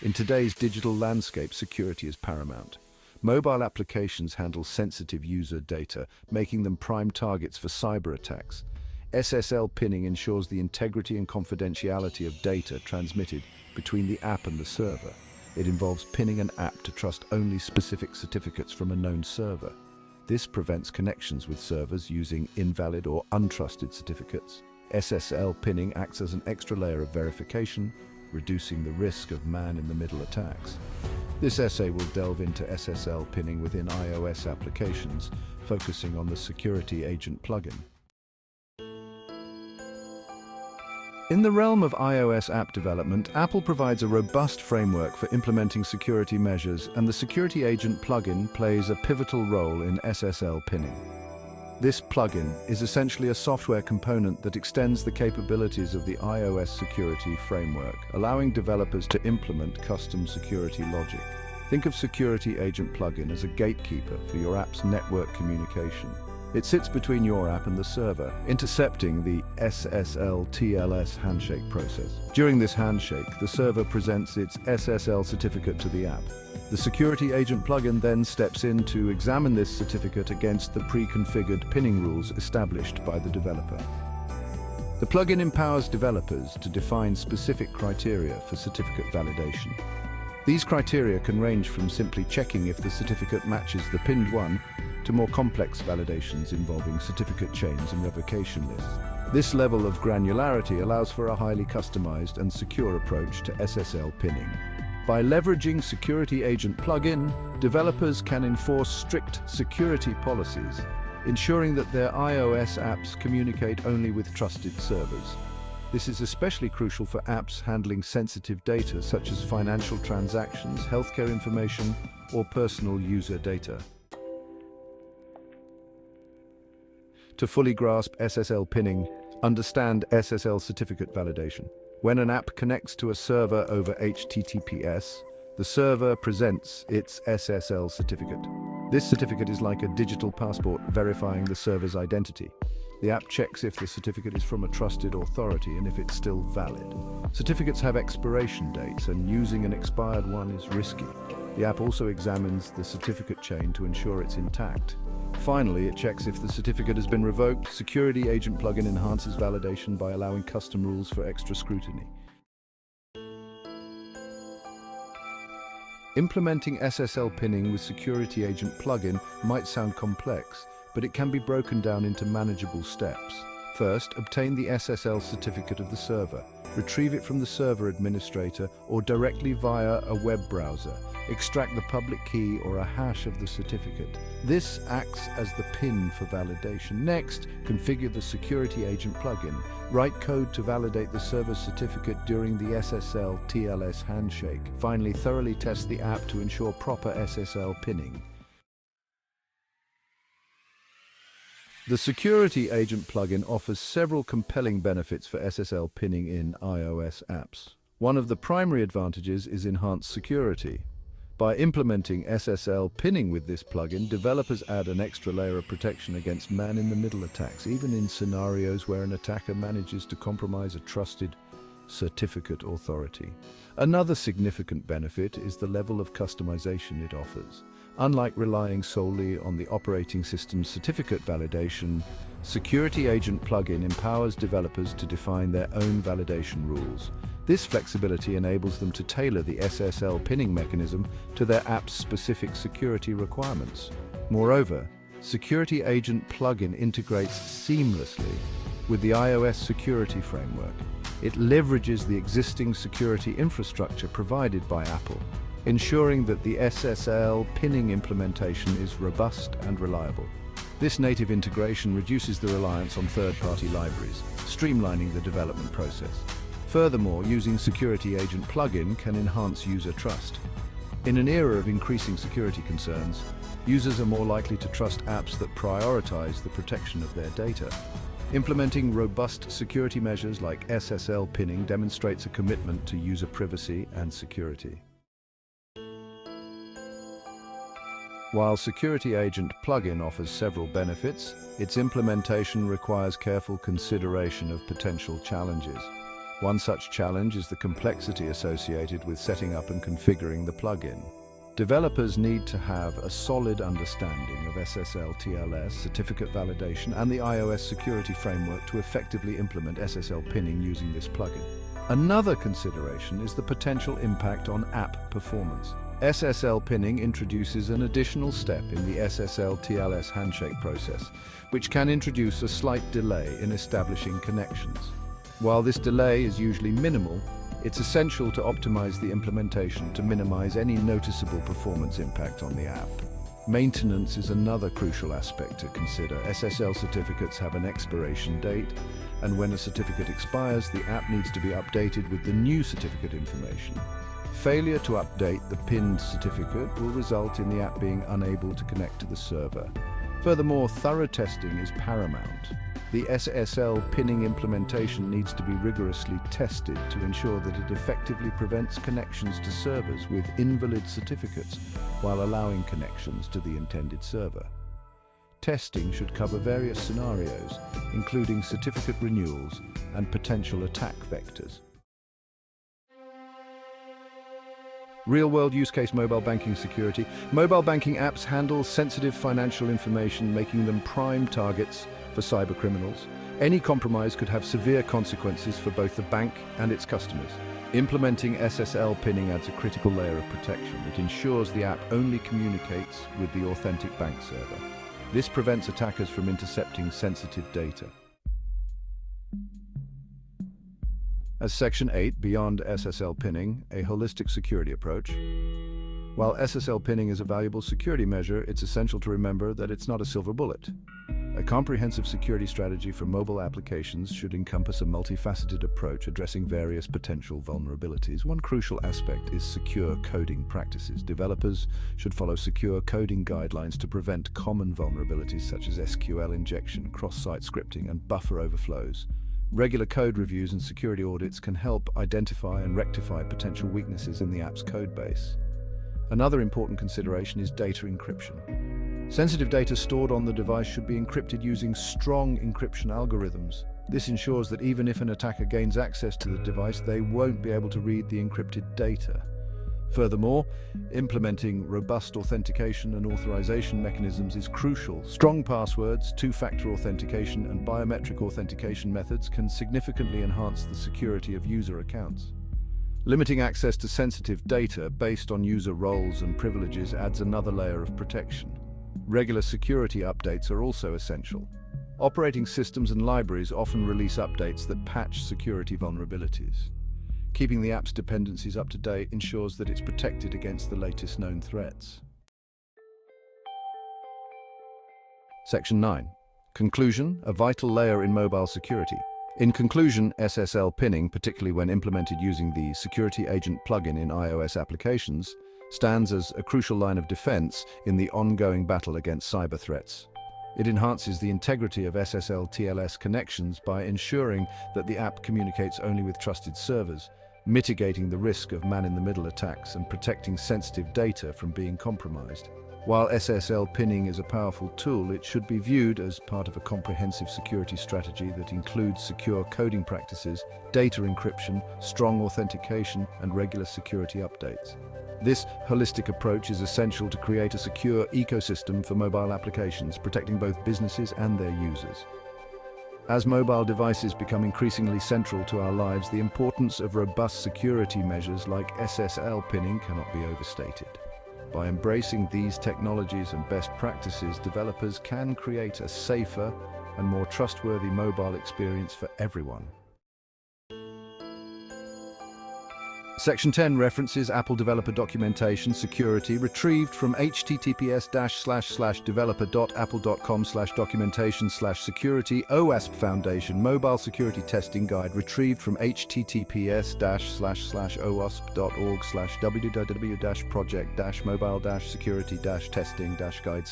In today's digital landscape, security is paramount. Mobile applications handle sensitive user data, making them prime targets for cyber attacks. SSL pinning ensures the integrity and confidentiality of data transmitted between the app and the server. It involves pinning an app to trust only specific certificates from a known server. This prevents connections with servers using invalid or untrusted certificates. SSL pinning acts as an extra layer of verification, reducing the risk of man-in-the-middle attacks. This essay will delve into SSL pinning within iOS applications, focusing on the Security Agent plugin. In the realm of iOS app development, Apple provides a robust framework for implementing security measures, and the Security Agent plugin plays a pivotal role in SSL pinning. This plugin is essentially a software component that extends the capabilities of the iOS security framework, allowing developers to implement custom security logic. Think of Security Agent plugin as a gatekeeper for your app's network communication. It sits between your app and the server, intercepting the SSL TLS handshake process. During this handshake, the server presents its SSL certificate to the app. The Security Agent plugin then steps in to examine this certificate against the pre-configured pinning rules established by the developer. The plugin empowers developers to define specific criteria for certificate validation. These criteria can range from simply checking if the certificate matches the pinned one to more complex validations involving certificate chains and revocation lists. This level of granularity allows for a highly customized and secure approach to SSL pinning. By leveraging Security Agent plugin, developers can enforce strict security policies, ensuring that their iOS apps communicate only with trusted servers. This is especially crucial for apps handling sensitive data such as financial transactions, healthcare information, or personal user data. To fully grasp SSL pinning, understand SSL certificate validation. When an app connects to a server over HTTPS, the server presents its SSL certificate. This certificate is like a digital passport verifying the server's identity. The app checks if the certificate is from a trusted authority and if it's still valid. Certificates have expiration dates, and using an expired one is risky. The app also examines the certificate chain to ensure it's intact. Finally, it checks if the certificate has been revoked. Security Agent plugin enhances validation by allowing custom rules for extra scrutiny. Implementing SSL pinning with Security Agent plugin might sound complex, but it can be broken down into manageable steps. First, obtain the SSL certificate of the server. Retrieve it from the server administrator or directly via a web browser. Extract the public key or a hash of the certificate. This acts as the PIN for validation. Next, configure the Security Agent plugin. Write code to validate the server's certificate during the SSL TLS handshake. Finally, thoroughly test the app to ensure proper SSL pinning. The Security Agent plugin offers several compelling benefits for SSL pinning in iOS apps. One of the primary advantages is enhanced security. By implementing SSL pinning with this plugin, developers add an extra layer of protection against man-in-the-middle attacks, even in scenarios where an attacker manages to compromise a trusted certificate authority. Another significant benefit is the level of customization it offers. Unlike relying solely on the operating system's certificate validation, Security Agent plugin empowers developers to define their own validation rules. This flexibility enables them to tailor the SSL pinning mechanism to their app's specific security requirements. Moreover, Security Agent plugin integrates seamlessly with the iOS security framework. It leverages the existing security infrastructure provided by Apple, ensuring that the SSL pinning implementation is robust and reliable. This native integration reduces the reliance on third-party libraries, streamlining the development process. Furthermore, using Security Agent plugin can enhance user trust. In an era of increasing security concerns, users are more likely to trust apps that prioritize the protection of their data. Implementing robust security measures like SSL pinning demonstrates a commitment to user privacy and security. While Security Agent plugin offers several benefits, its implementation requires careful consideration of potential challenges. One such challenge is the complexity associated with setting up and configuring the plugin. Developers need to have a solid understanding of SSL TLS, certificate validation, and the iOS security framework to effectively implement SSL pinning using this plugin. Another consideration is the potential impact on app performance. SSL pinning introduces an additional step in the SSL TLS handshake process, which can introduce a slight delay in establishing connections. While this delay is usually minimal, it's essential to optimize the implementation to minimize any noticeable performance impact on the app. Maintenance is another crucial aspect to consider. SSL certificates have an expiration date, and when a certificate expires, the app needs to be updated with the new certificate information. Failure to update the pinned certificate will result in the app being unable to connect to the server. Furthermore, thorough testing is paramount. The SSL pinning implementation needs to be rigorously tested to ensure that it effectively prevents connections to servers with invalid certificates while allowing connections to the intended server. Testing should cover various scenarios, including certificate renewals and potential attack vectors. Real-world use case mobile banking security. Mobile banking apps handle sensitive financial information, making them prime targets for cybercriminals. Any compromise could have severe consequences for both the bank and its customers. Implementing SSL pinning adds a critical layer of protection. It ensures the app only communicates with the authentic bank server. This prevents attackers from intercepting sensitive data. As Section 8, beyond SSL pinning, a holistic security approach. While SSL pinning is a valuable security measure, it's essential to remember that it's not a silver bullet. A comprehensive security strategy for mobile applications should encompass a multifaceted approach addressing various potential vulnerabilities. One crucial aspect is secure coding practices. Developers should follow secure coding guidelines to prevent common vulnerabilities such as SQL injection, cross-site scripting, and buffer overflows. Regular code reviews and security audits can help identify and rectify potential weaknesses in the app's code base. Another important consideration is data encryption. Sensitive data stored on the device should be encrypted using strong encryption algorithms. This ensures that even if an attacker gains access to the device, they won't be able to read the encrypted data. Furthermore, implementing robust authentication and authorization mechanisms is crucial. Strong passwords, two-factor authentication, and biometric authentication methods can significantly enhance the security of user accounts. Limiting access to sensitive data based on user roles and privileges adds another layer of protection. Regular security updates are also essential. Operating systems and libraries often release updates that patch security vulnerabilities. Keeping the app's dependencies up to date ensures that it's protected against the latest known threats. Section 9. Conclusion, a vital layer in mobile security. In conclusion, SSL pinning, particularly when implemented using the Security Agent plugin in iOS applications, stands as a crucial line of defense in the ongoing battle against cyber threats. It enhances the integrity of SSL TLS connections by ensuring that the app communicates only with trusted servers, mitigating the risk of man-in-the-middle attacks and protecting sensitive data from being compromised. While SSL pinning is a powerful tool, it should be viewed as part of a comprehensive security strategy that includes secure coding practices, data encryption, strong authentication, and regular security updates. This holistic approach is essential to create a secure ecosystem for mobile applications, protecting both businesses and their users. As mobile devices become increasingly central to our lives, the importance of robust security measures like SSL pinning cannot be overstated. By embracing these technologies and best practices, developers can create a safer and more trustworthy mobile experience for everyone. Section 10 references Apple developer documentation security retrieved from https://developer.apple.com/documentation/security OWASP Foundation Mobile Security Testing Guide retrieved from https://owasp.org/www-project-mobile-security-testing-guide/